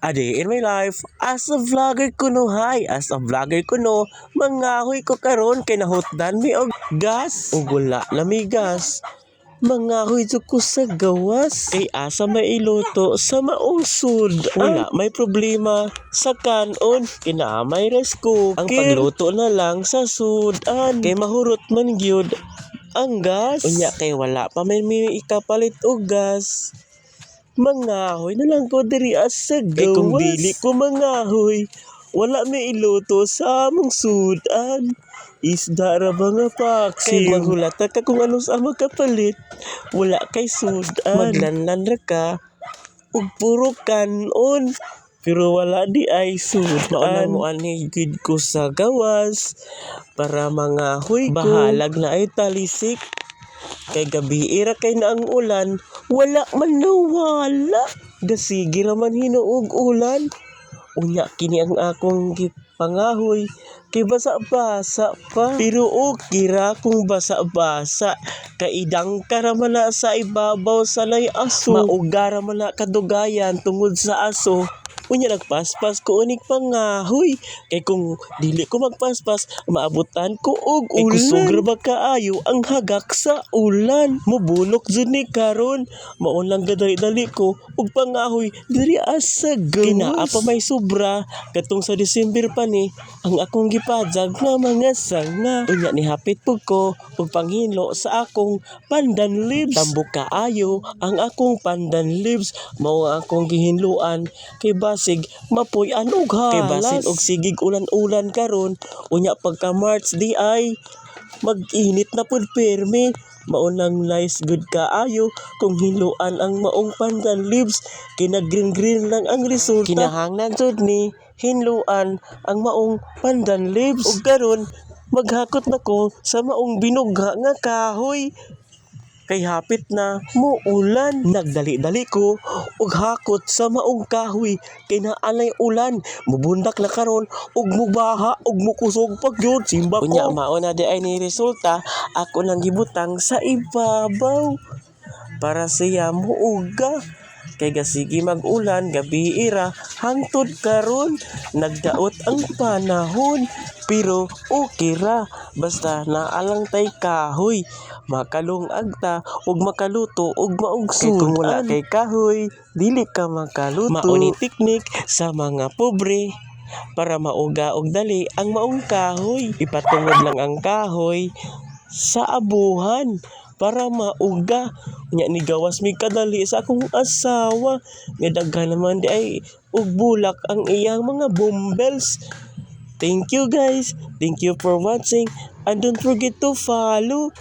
A day in my life as a vlogger kuno. As a vlogger kuno, mangahoy ko karon kay nahutdan mi og gas ug wala na mi gas. Mangahoy jud ko sa gawas kay asa mailuto sa maong sud. Wala may problema sa kanon kinamay rice cooker. Ang pagluto na lang sa sudan kay mahurot man gyud ang gas. Unya kay wala pa may ikapalit og gas. Mangahoy na lang ko diri sa gawas. Kay kung dili ko mangahoy, wala may iluto sa among sudan. Isda ra ba nga paksi? Kay maghulata ka kung ano sa makapalit. Wala kay sudan. Maglanlan ra ka ug puro kanon. Pero wala di ay sudan. Mauna mo ani gid ko sa gawas para mangahoy ko. Bahalag na ay talisik. Kay gabi ira kay na ang ulan, wala man nawala. Gasigi raman hinuog ulan. Unya kini ang akong gipangahoy kay basa-basa pa. Pero okay ra kung basa-basa. Kay idang ka raman na sa ibabaw sa lay aso. Mauga raman na kadugayan tungod sa aso. Unya nagpaspas ko unig pangahoy. Kay kung dili ko magpaspas, maabutan ko og ulan. Kusog ba kaayo ang hagak sa ulan. Mubulok jud ni karon. Maon lang gadali ko og pangahoy diri sa gawas. Kinaa pa may sobra katong sa December pa ni ang akong gipajag nga mga sanga. Unya ni hapit pug ko og panghinlo sa akong pandan leaves. Tambok kaayo ang akong pandan leaves. Mao akong gihinluan kay basig mapuy-an og halas. Kay basin og sigig ulan-ulan karon. Unya pagka March di ay mag-init na pud permi. Maunang nice good kaayo kung hinluan ang maong pandan leaves. Kina green lang ang resulta. Kinahanglan jud ni hinluan ang maong pandan leaves. Ug karon maghakot na ko sa maong binugha nga kahoy. Kay hapit na muulan. Nagdali-dali ko ug hakot sa maong kahoy kay naanay ulan. Mubundak na karon ug mubaha ug mukusog pag yun. Simba ko. Unya mao na di ay ni resulta. Ako nang gibutang sa ibabaw para siya muuga. Kay gasigi mag-ulan gabi ira hangtod karon nagdaot ang panahon. Pero okay ra basta naalang tay kahoy. Makalungag ta ug makaluto ug maog sudan. Kay kung wala kay kahoy, dili ka makaluto. Mauni teknik sa mga pobre para mauga og dali ang maong kahoy. Ipatungod lang ang kahoy sa abuhan para mauga. Nya ni gawas mi kadali sa akong asawa. Nga daghan naman di ay ug bulak ang iyang mga bumbles. Thank you guys. Thank you for watching. And don't forget to follow.